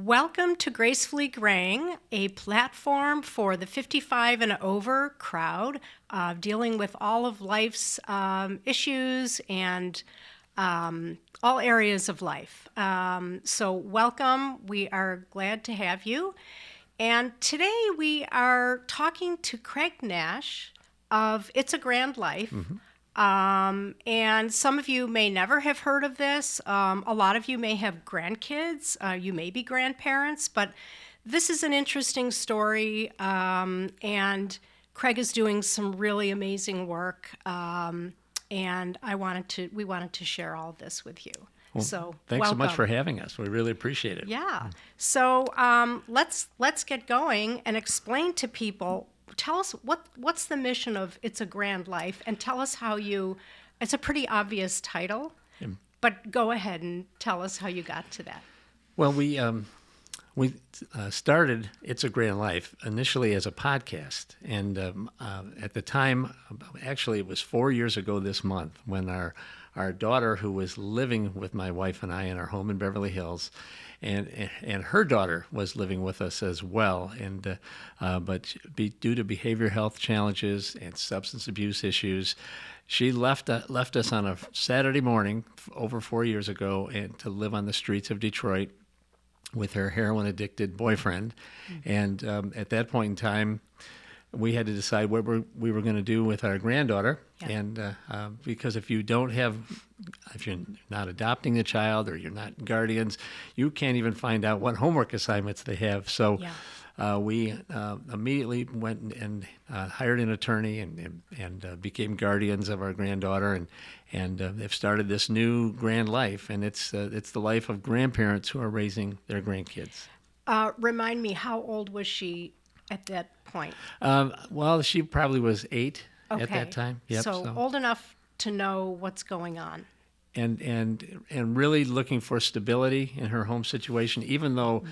Welcome to Gracefully Graying, a platform for the 55 and over crowd, dealing with all of life's issues and all areas of life. So welcome. We are glad to have you. And today we are talking to Craig Nash of It's a Grand Life. Mm-hmm. And some of you may never have heard of this. A lot of you may have grandkids. You may be grandparents, but this is an interesting story. And Craig is doing some really amazing work. And we wanted to share all of this with you. Well, so thanks welcome. so much for having us. We really appreciate it. Yeah. So let's get going and explain to people. Tell us what's the mission of It's a Grand Life, and tell us how it's a pretty obvious title, but go ahead and tell us how you got to that. Well, we started It's a Grand Life initially as a podcast, and at the time, actually it was 4 years ago this month, when our daughter, who was living with my wife and I in our home in Beverly Hills, and her daughter was living with us as well, and but due to behavioral health challenges and substance abuse issues, she left us on a Saturday morning over 4 years ago, and to live on the streets of Detroit with her heroin-addicted boyfriend. Mm-hmm. And at that point in time, we had to decide what we were going to do with our granddaughter. Yeah. And because if you're not adopting the child or you're not guardians, you can't even find out what homework assignments they have. So we immediately went and hired an attorney and became guardians of our granddaughter, and they've started this new grand life, and it's the life of grandparents who are raising their grandkids. Remind me, how old was she at that point? Well, she probably was 8 at that time. Yep, so old enough to know what's going on. And really looking for stability in her home situation, even though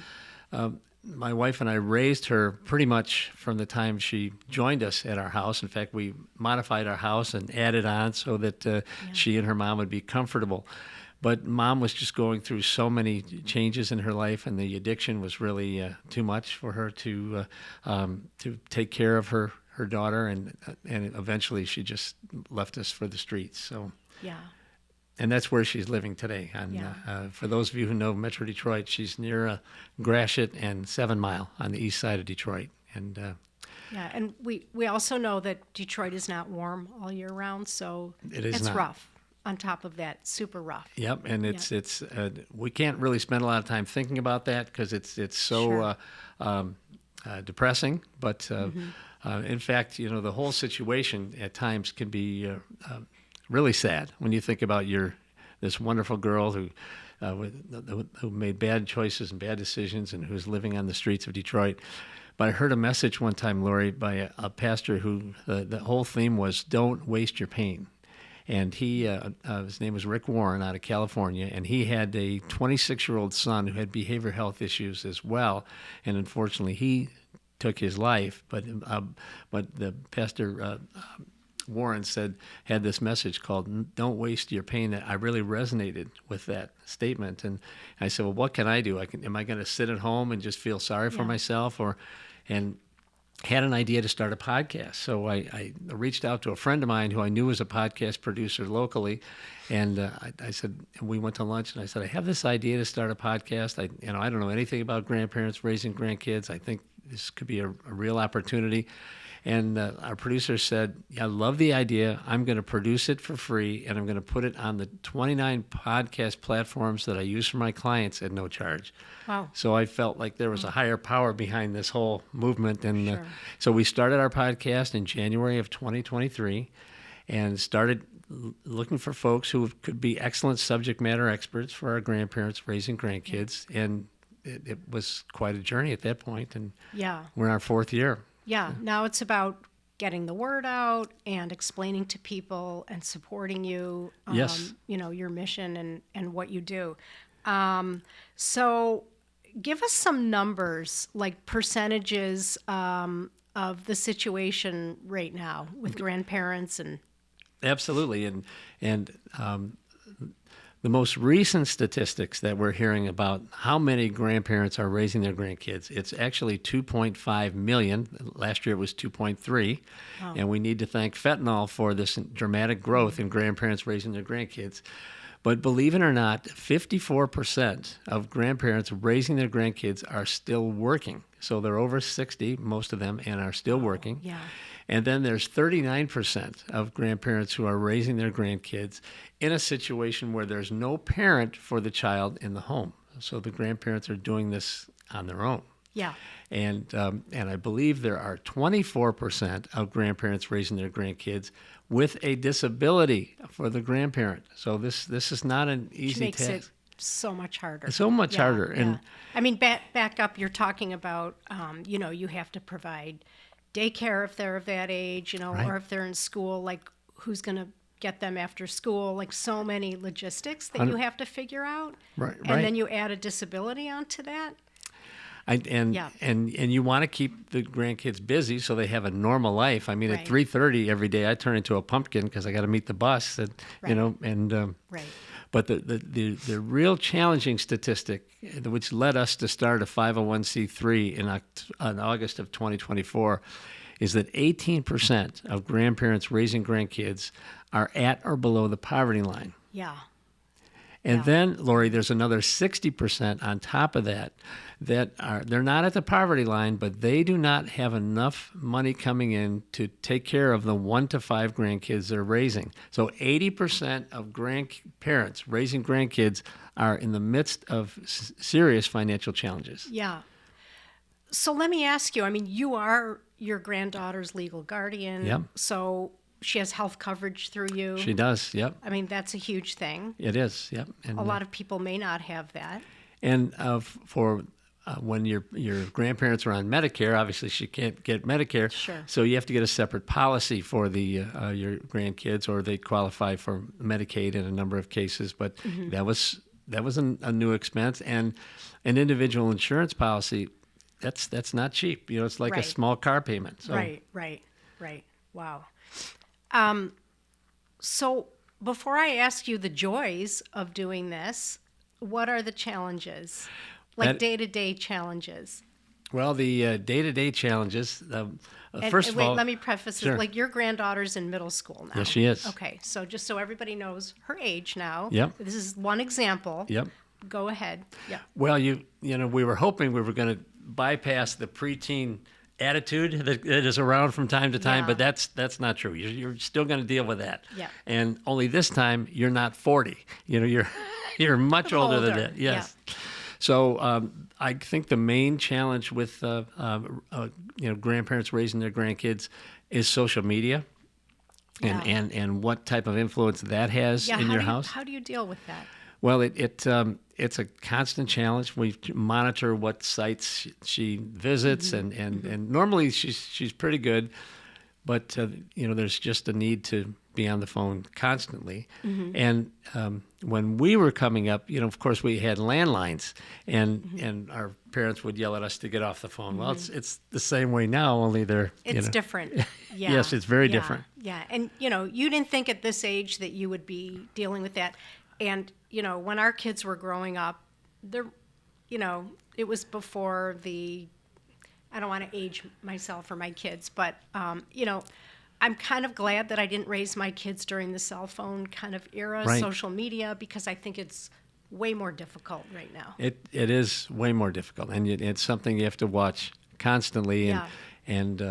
my wife and I raised her pretty much from the time she joined us at our house. In fact, we modified our house and added on so that she and her mom would be comfortable. But Mom was just going through so many changes in her life, and the addiction was really too much for her to take care of her daughter, and eventually she just left us for the streets. So and that's where she's living today. And for those of you who know Metro Detroit, she's near Gratiot and 7 Mile on the east side of Detroit. And and we also know that Detroit is not warm all year round, so it's not. Rough. On top of that, super rough. Yep, and it's we can't really spend a lot of time thinking about that because it's so depressing. But in fact, the whole situation at times can be really sad when you think about this wonderful girl who made bad choices and bad decisions and who's living on the streets of Detroit. But I heard a message one time, Lori, by a pastor who the whole theme was "Don't waste your pain." And his name was Rick Warren out of California, and he had a 26-year-old son who had behavioral health issues as well, and unfortunately he took his life. But the pastor Warren had this message called "Don't waste your pain." That I really resonated with that statement, and I said, "Well, what can I do? Am I going to sit at home and just feel sorry for myself, and had an idea to start a podcast?" So I reached out to a friend of mine who I knew was a podcast producer locally, and I said, we went to lunch, and I said, I have this idea to start a podcast. I don't know anything about grandparents raising grandkids. I think this could be a real opportunity. And our producer said, I love the idea. I'm going to produce it for free, and I'm going to put it on the 29 podcast platforms that I use for my clients at no charge. Wow. So I felt like there was a higher power behind this whole movement. And so we started our podcast in January of 2023 and started looking for folks who could be excellent subject matter experts for our grandparents raising grandkids. And it was quite a journey at that point. And we're in our 4th year. Yeah, now it's about getting the word out and explaining to people and supporting you, your mission and what you do. So give us some numbers, like percentages of the situation right now with grandparents and. Absolutely, and The most recent statistics that we're hearing about how many grandparents are raising their grandkids, it's actually 2.5 million. Last year it was 2.3. Wow. And we need to thank fentanyl for this dramatic growth in grandparents raising their grandkids. But believe it or not, 54% of grandparents raising their grandkids are still working. So they're over 60, most of them, and are still working. Yeah. And then there's 39% of grandparents who are raising their grandkids in a situation where there's no parent for the child in the home. So the grandparents are doing this on their own. Yeah. And I believe there are 24% of grandparents raising their grandkids with a disability for the grandparent. So this is not an Which easy makes task. it so much harder. So much harder. And I mean, back up, you're talking about, you have to provide daycare if they're of that age, Right. or if they're in school, like who's going to get them after school, like so many logistics that you have to figure out. Right, And right. then you add a disability onto that. And you want to keep the grandkids busy so they have a normal life. I mean, Right. at 3:30 every day, I turn into a pumpkin because I got to meet the bus. And, Right. Right. But the real challenging statistic, which led us to start a 501c3 in August of 2024, is that 18% of grandparents raising grandkids are at or below the poverty line. Yeah. And Yeah. then, Lori, there's another 60% on top of that they're not at the poverty line, but they do not have enough money coming in to take care of the 1 to 5 grandkids they're raising. So 80% of grandparents raising grandkids are in the midst of serious financial challenges. Yeah. So let me ask you, I mean, you are your granddaughter's legal guardian. Yep. So she has health coverage through you. She does, yep. I mean, that's a huge thing. It is, yep. And, A lot of people may not have that. And for when your grandparents are on Medicare, obviously she can't get Medicare. Sure. So you have to get a separate policy for the your grandkids, or they qualify for Medicaid in a number of cases. But that was a new expense, and an individual insurance policy. That's not cheap. It's like a Right. small car payment. So. Right. Wow. So before I ask you the joys of doing this, what are the challenges? Like day-to-day challenges? Well, the day-to-day challenges. First of wait, all, let me preface sure. it. Like your granddaughter's in middle school now. Yes, she is. Okay, so just so everybody knows her age now. Yep. This is one example. Yep. Go ahead. Yeah. Well, we were hoping we were going to bypass the preteen attitude that is around from time to time, Yeah. but that's not true. You're still going to deal with that. Yeah. And only this time you're not 40. You're much older than Older, that. Yes. So I think the main challenge with grandparents raising their grandkids is social media, Yeah. and what type of influence that has in your house. How do you deal with that? Well, it's a constant challenge. We monitor what sites she visits, and normally she's pretty good, but there's just a need to be on the phone constantly. And when we were coming up, of course we had landlines, and our parents would yell at us to get off the phone. Well, it's the same way now, only they're It's different. Yeah. Yes, it's very Yeah. different. Yeah. And, you didn't think at this age that you would be dealing with that. And, when our kids were growing up, it was before I don't want to age myself or my kids, but, I'm kind of glad that I didn't raise my kids during the cell phone kind of era, Right. social media, because I think it's way more difficult right now. It is way more difficult, and it's something you have to watch constantly. Yeah. And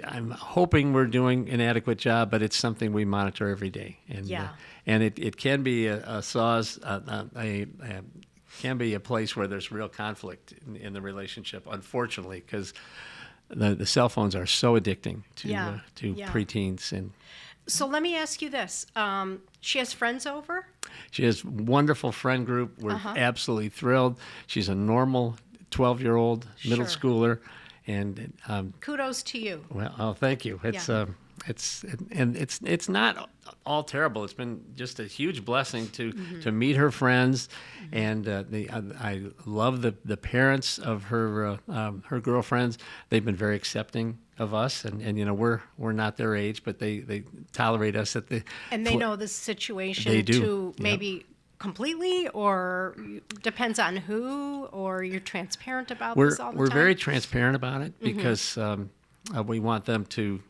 I'm hoping we're doing an adequate job, but it's something we monitor every day. And Yeah. And it can be can be a place where there's real conflict in the relationship, unfortunately, because the cell phones are so addicting to Yeah. Yeah. preteens. And So let me ask you this. She has friends over? she has a wonderful friend group. We're absolutely thrilled. She's a normal 12-year-old middle Sure. schooler, and Kudos to you. well, thank you. It's not all terrible. It's been just a huge blessing to meet her friends, and I love the parents of her girlfriends. They've been very accepting of us, and we're not their age, but they tolerate us at the. And they know the situation They do. to Yep. maybe completely, or depends on who, or you're transparent about We're this all the we're time? very transparent about it because we want them to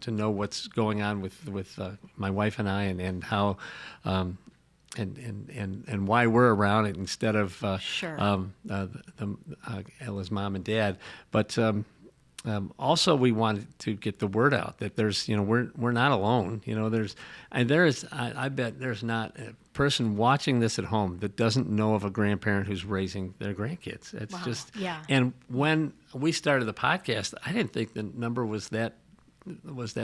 know what's going on with my wife and I, and how and why we're around it instead of Sure. Ella's mom and dad. But also, we wanted to get the word out that there's, we're not alone. I bet there's not a person watching this at home that doesn't know of a grandparent who's raising their grandkids. It's Wow. just, Yeah. And when we started the podcast, I didn't think the number was that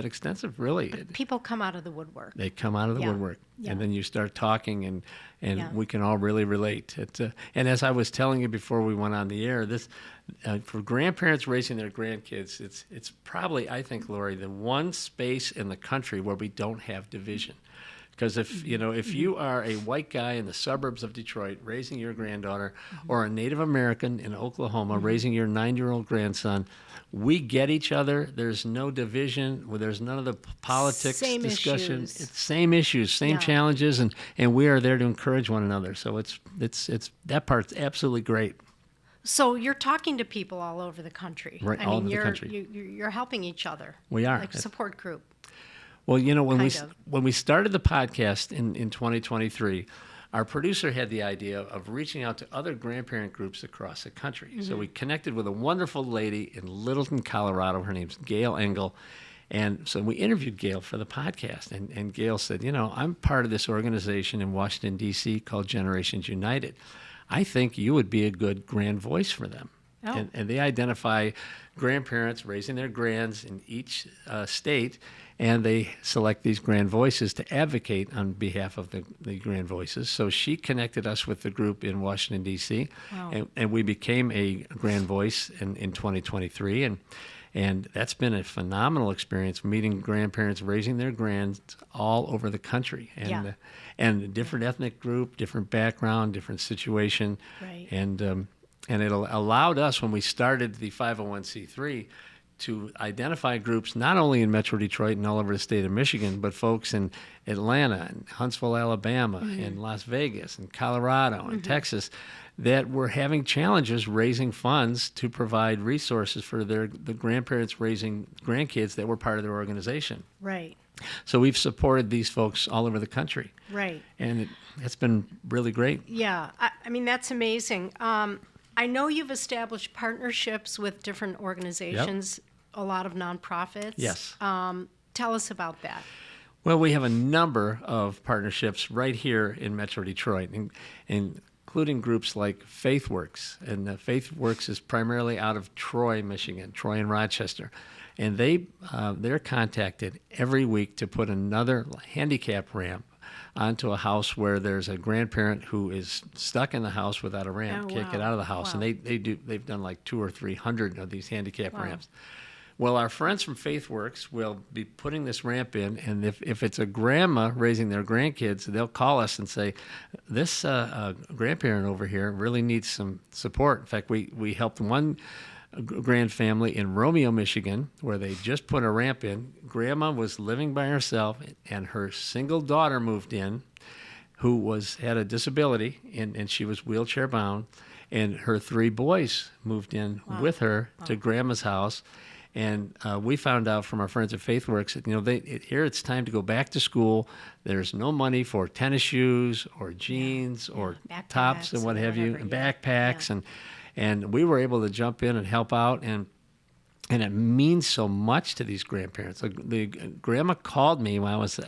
extensive, really. People come out of the woodwork. They come out of the Yeah. woodwork, Yeah. and then you start talking, and Yeah. we can all really relate. And as I was telling you before we went on the air, this for grandparents raising their grandkids, it's probably, I think, Lori, the one space in the country where we don't have division. Because if you are a white guy in the suburbs of Detroit raising your granddaughter, or a Native American in Oklahoma raising your 9-year-old grandson, we get each other. There's no division. There's none of the politics Same discussion. issues. It's same issues, same Yeah. challenges, and we are there to encourage one another. So it's that part's absolutely great. So you're talking to people all over the country. Right, I all mean, over the country. You're helping each other. We are. Like a support group. Well, Kind of. when we started the podcast in 2023, our producer had the idea of reaching out to other grandparent groups across the country. So we connected with a wonderful lady in Littleton, Colorado. Her name's Gail Engel. And so we interviewed Gail for the podcast. And Gail said, I'm part of this organization in Washington, D.C. called Generations United. I think you would be a good grand voice for them. Oh. And they identify grandparents raising their grands in each state, and they select these grand voices to advocate on behalf of the grand voices. So she connected us with the group in Washington, D.C., Wow. and we became a grand voice in 2023. And that's been a phenomenal experience, meeting grandparents raising their grands all over the country. And a different ethnic group, different background, different situation. Right. And it allowed us, when we started the 501c3, to identify groups not only in Metro Detroit and all over the state of Michigan, but folks in Atlanta and Huntsville, Alabama, and Las Vegas and Colorado and Texas that were having challenges raising funds to provide resources for the grandparents raising grandkids that were part of their organization. Right. So we've supported these folks all over the country. Right. And it's been really great. Yeah. I mean, that's amazing. I know you've established partnerships with different organizations, a lot of nonprofits. Yes. Tell us about that. Well, we have a number of partnerships right here in Metro Detroit, including groups like FaithWorks. And FaithWorks is primarily out of Troy, Michigan, Troy and Rochester. And they're contacted every week to put another handicap ramp onto a house where there's a grandparent who is stuck in the house without a ramp, Oh, can't get wow. out of the house. Wow. And they've done like 200 or 300 of these handicap Wow. ramps. Well, our friends from FaithWorks will be putting this ramp in, and if it's a grandma raising their grandkids, they'll call us and say, this grandparent over here really needs some support. In fact, we helped one grand family in Romeo, Michigan, where they just put a ramp in. Grandma was living by herself, and her single daughter moved in, who had a disability, and she was wheelchair bound, and her 3 boys moved in with her to Grandma's house. And we found out from our friends at FaithWorks that here it's time to go back to school. There's no money for tennis shoes or jeans or Backpacks tops and what or have you, whatever, and yeah. backpacks, and we were able to jump in and help out, and it means so much to these grandparents. The grandma called me when I was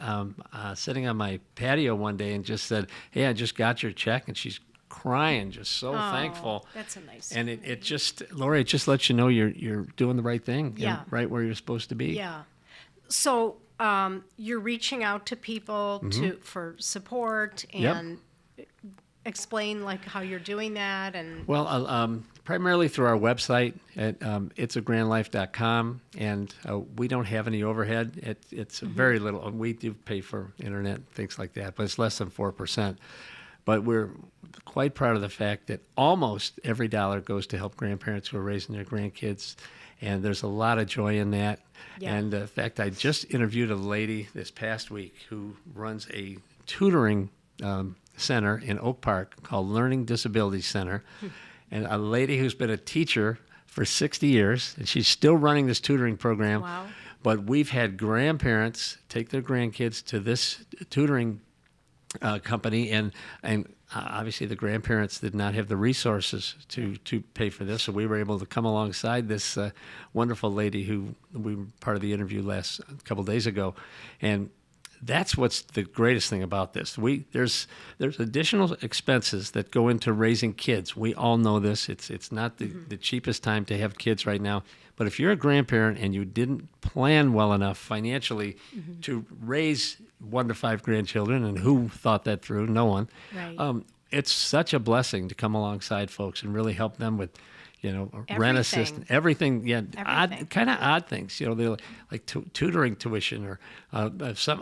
sitting on my patio one day and just said, "Hey, I just got your check," and she's crying, just so thankful. That's a nice. And it just, Lori, it just lets you know you're doing the right thing, Yeah. right where you're supposed to be. Yeah. So you're reaching out to people for support Yep. and explain like how you're doing that and. Well, primarily through our website at itsagrandlife.com, and we don't have any overhead. It's very little. We do pay for internet and things like that, but it's less than 4%. But we're quite proud of the fact that almost every dollar goes to help grandparents who are raising their grandkids, and there's a lot of joy in that. Yeah. And in fact, I just interviewed a lady this past week who runs a tutoring center in Oak Park called Learning Disability Center, and a lady who's been a teacher for 60 years, and she's still running this tutoring program. Wow. But we've had grandparents take their grandkids to this tutoring company, and obviously the grandparents did not have the resources to pay for this, so we were able to come alongside this wonderful lady who we were part of the interview a couple days ago, and that's what's the greatest thing about this. There's additional expenses that go into raising kids. We all know this. It's not the cheapest time to have kids right now. But if you're a grandparent and you didn't plan well enough financially to raise 1 to 5 grandchildren, and who thought that through? No one. Right. It's such a blessing to come alongside folks and really help them with, rent assistance, everything. Yeah, Everything. odd things. They're like tutoring tuition, or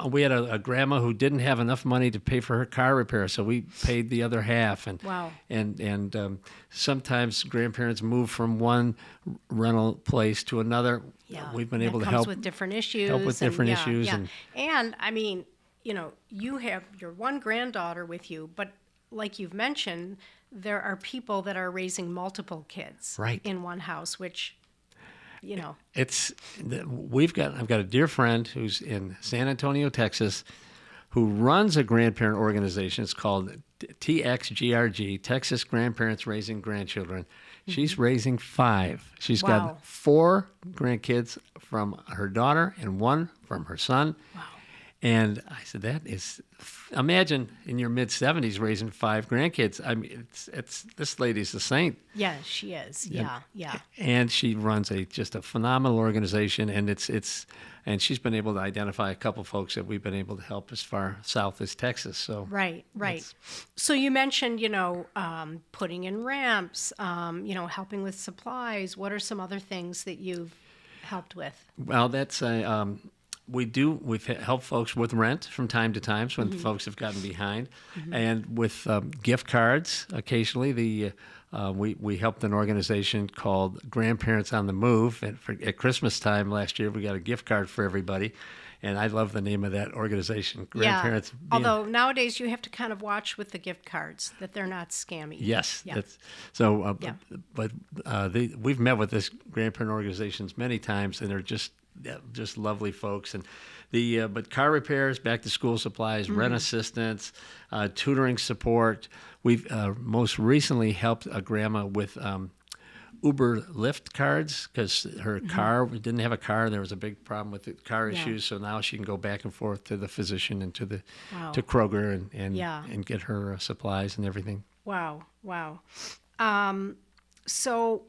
we had a grandma who didn't have enough money to pay for her car repair, so we paid the other half. And Wow. and sometimes grandparents move from one rental place to another. Yeah. We've been That able to comes help with different issues. help with different and, issues. Yeah. And I mean, you have your one granddaughter with you, but like you've mentioned, there are people that are raising multiple kids Right. in one house, which, I've got a dear friend who's in San Antonio, Texas, who runs a grandparent organization. It's called TXGRG, Texas Grandparents Raising Grandchildren. She's raising 5. She's Wow. got 4 grandkids from her daughter and 1 from her son. Wow. And I said, imagine in your mid-70s raising 5 grandkids. I mean, it's this lady's a saint. Yeah, she is. Yeah. And she runs just a phenomenal organization, and and she's been able to identify a couple folks that we've been able to help as far south as Texas. So Right. So you mentioned, putting in ramps, helping with supplies. What are some other things that you've helped with? well, that's we've helped folks with rent from time to time when folks have gotten behind, and with gift cards occasionally. We helped an organization called Grandparents on the Move, and at Christmas time last year we got a gift card for everybody, and I love the name of that organization, Grandparants. Yeah. Although nowadays you have to kind of watch with the gift cards that they're not scammy. Yes, Yeah. that's so. Yeah. But we've met with this grandparent organizations many times, and they're just lovely folks. And but car repairs, back to school supplies, rent assistance, tutoring support. We've most recently helped a grandma with Uber Lyft cards because her car didn't have a car. There was a big problem with the car issues, so now she can go back and forth to the physician and to Kroger and get her supplies and everything. Wow. So,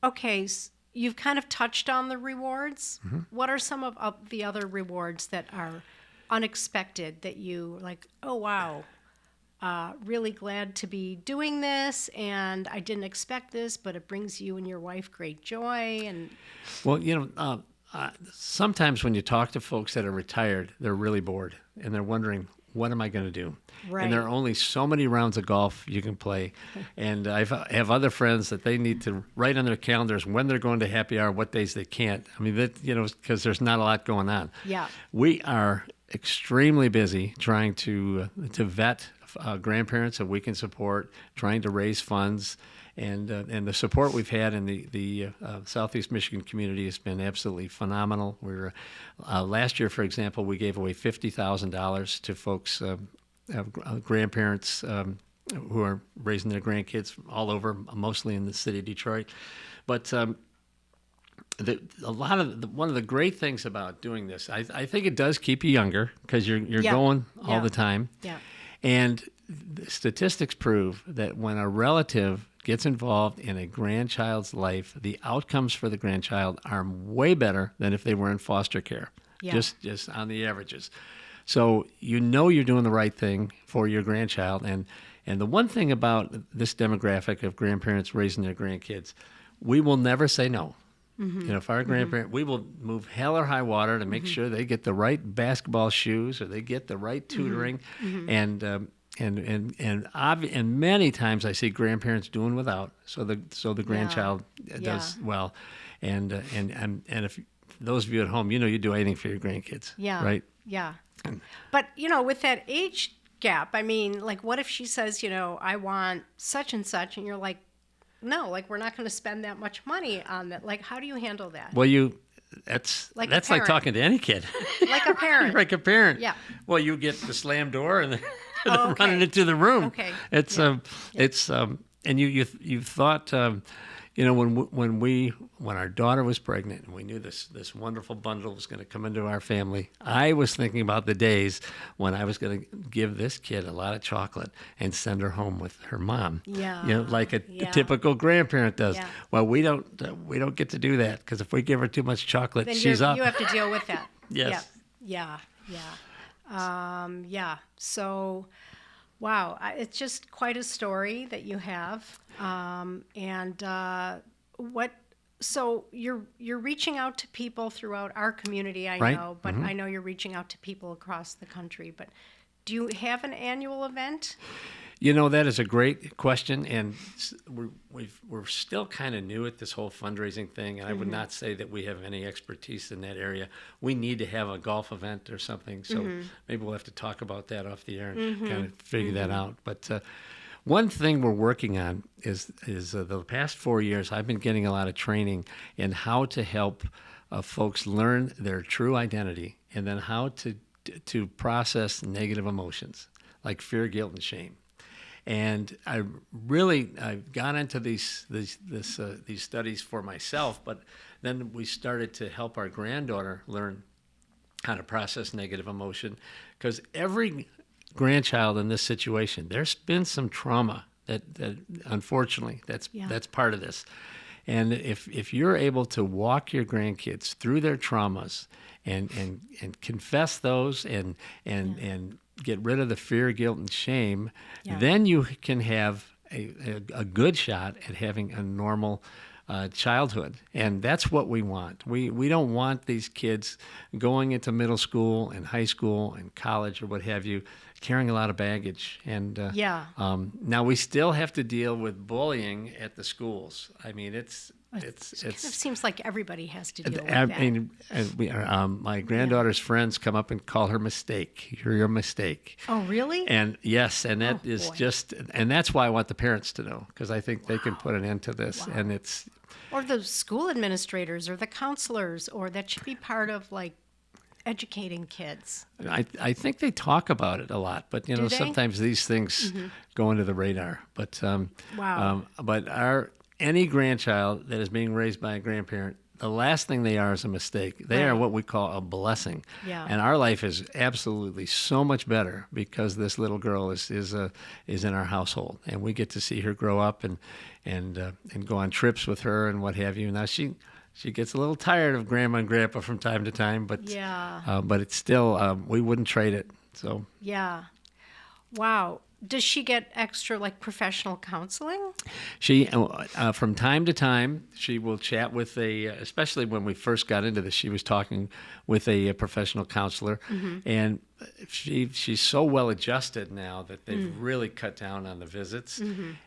okay, you've kind of touched on the rewards. What are some of the other rewards that are unexpected that you like, oh, wow, really glad to be doing this, and I didn't expect this, but it brings you and your wife great joy? And Well, sometimes when you talk to folks that are retired, they're really bored and they're wondering, what am I going to do? Right. And there are only so many rounds of golf you can play. And I have other friends that they need to write on their calendars when they're going to happy hour, what days they can't. I mean, because there's not a lot going on. Yeah. We are extremely busy trying to vet grandparents that we can support, trying to raise funds. And the support we've had in the Southeast Michigan community has been absolutely phenomenal. Last year, for example, we gave away $50,000 to folks, grandparents who are raising their grandkids all over, mostly in the city of Detroit. But one of the great things about doing this, I think it does keep you younger because you're going all the time. Yeah. And the statistics prove that when a relative gets involved in a grandchild's life, the outcomes for the grandchild are way better than if they were in foster care, just on the averages. So you're doing the right thing for your grandchild. And the one thing about this demographic of grandparents raising their grandkids, we will never say no. If our grandparent, we will move hell or high water to make sure they get the right basketball shoes or they get the right tutoring, and many times I see grandparents doing without, so the grandchild does well, and if those of you at home, you do anything for your grandkids, right? Yeah. But with that age gap? I mean, like, what if she says, I want such and such, and you're like, no, like, we're not going to spend that much money on that. Like, how do you handle that? Well, that's Like a like parent. talking to any kid. Like a parent. Like a parent. Yeah. Well, you get the slam door and Oh, okay. running into the room. Okay. It's and you thought when our daughter was pregnant and we knew this wonderful bundle was going to come into our family, I was thinking about the days when I was going to give this kid a lot of chocolate and send her home with her mom. Yeah. Like a Yeah. typical grandparent does. Yeah. Well, we don't get to do that because if we give her too much chocolate, Then she's up. you have to deal with that. Yes. Yeah. Yeah. So, wow, it's just quite a story that you have. So you're reaching out to people throughout our community, I Right. know, but I know you're reaching out to people across the country. But do you have an annual event? That is a great question, and we're still kind of new at this whole fundraising thing, and I would not say that we have any expertise in that area. We need to have a golf event or something, so maybe we'll have to talk about that off the air and kind of figure that out. But one thing we're working on is the past 4 years, I've been getting a lot of training in how to help folks learn their true identity, and then how to process negative emotions like fear, guilt, and shame. And I've gone into these studies for myself, but then we started to help our granddaughter learn how to process negative emotion, because every grandchild in this situation, there's been some trauma that unfortunately that's part of this. And if you're able to walk your grandkids through their traumas and confess those and get rid of the fear, guilt, and shame, then you can have a good shot at having a normal childhood. And that's what we want. We don't want these kids going into middle school and high school and college or what have you, carrying a lot of baggage. And now we still have to deal with bullying at the schools. I mean, it kind of seems like everybody has to deal with I that. mean, my granddaughter's friends come up and call her mistake. You're a mistake. Oh, really? And yes, and that is boy. and that's why I want the parents to know, because I think they can put an end to this. And it's Or the school administrators or the counselors, or that should be part of like educating kids. I think they talk about it a lot, but Do they? sometimes these things go under the radar. But Wow. but any grandchild that is being raised by a grandparent, the last thing they are is a mistake. They are Right. what we call a blessing. Yeah. And our life is absolutely so much better because this little girl is in our household, and we get to see her grow up and go on trips with her and what have you. Now she gets a little tired of Grandma and Grandpa from time to time, but but it's still we wouldn't trade it. So Yeah. Wow. Does she get extra like professional counseling? she from time to time she will chat with especially when we first got into this, she was talking with a professional counselor, and she's so well adjusted now that they've really cut down on the visits.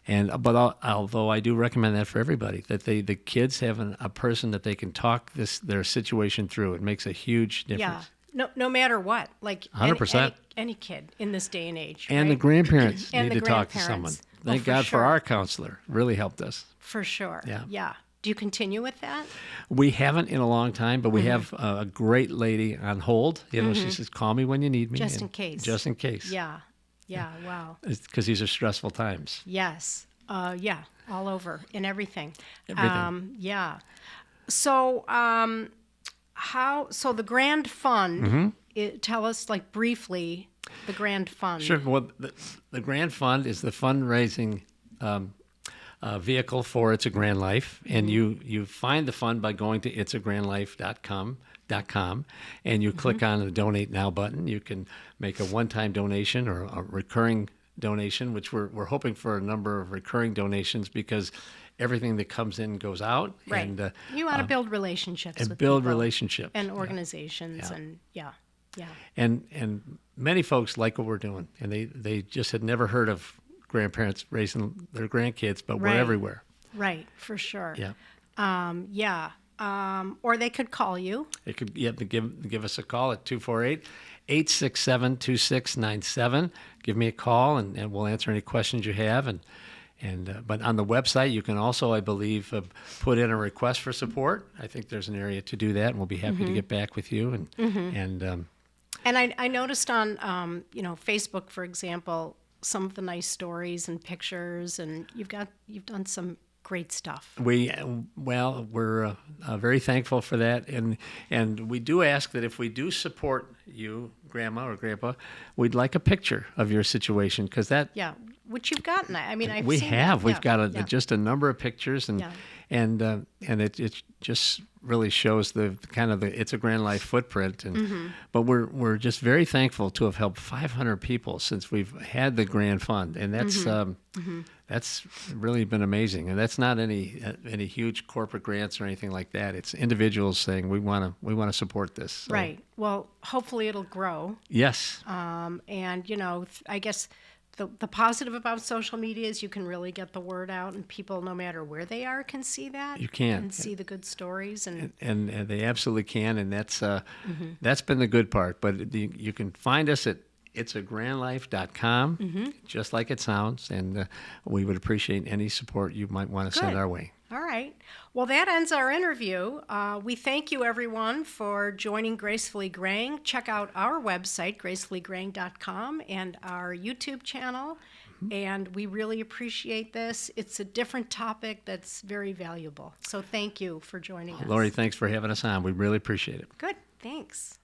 And but although I do recommend that for everybody, that the kids have a person that they can talk their situation through, it makes a huge difference. Yeah. No matter what, like 100%. any kid in this day and age. And right? the grandparents And need the to talk to someone. grandparents. Thank for God sure. for our counselor. Really helped us. For sure. Yeah. Do you continue with that? We haven't in a long time, but we have a great lady on hold. She says, call me when you need me. Just in case. Just in case. Yeah. Wow. Because these are stressful times. Yes. Yeah. All over in everything. Everything. Yeah. So, so the Grand Fund, tell us like briefly the Grand Fund. Sure. Well, the Grand Fund is the fundraising vehicle for It's a Grand Life, and you find the fund by going to itsagrandlife.com, and you click on the Donate Now button. You can make a one-time donation or a recurring donation, which we're hoping for a number of recurring donations, because everything that comes in goes out. Right. And you want to build relationships and with build people relationships and organizations and yeah. And many folks like what we're doing, and they just had never heard of grandparents raising their grandkids, but we're Right. everywhere. Right, for sure. Yeah. Or they could call you. It could give us a call at 248 867-2697. Give me a call, and we'll answer any questions you have. But on the website, you can also, I believe, put in a request for support. I think there's an area to do that, and we'll be happy to get back with you. And I noticed on, Facebook, for example, some of the nice stories and pictures, and you've done some great stuff. We're very thankful for that, and we do ask that if we do support you, Grandma or Grandpa, we'd like a picture of your situation, because that which you've gotten. I mean, we seen have. that. We've got just a number of pictures, and it just really shows it's a Grand Life footprint, but we're just very thankful to have helped 500 people since we've had the Grand Fund, and that's really been amazing. And that's not any huge corporate grants or anything like that. It's individuals saying we want to support this. So. Right. Well, hopefully it'll grow. Yes. And I guess the positive about social media is you can really get the word out, and people, no matter where they are, can see that. You can. And see the good stories. And they absolutely can, and that's been the good part. But you can find us at itsagrandlife.com, just like it sounds, and we would appreciate any support you might want to send our way. All right. Well, that ends our interview. We thank you, everyone, for joining Gracefully Graying. Check out our website, gracefullygraying.com, and our YouTube channel. And we really appreciate this. It's a different topic that's very valuable. So thank you for joining us. Lori, thanks for having us on. We really appreciate it. Good. Thanks.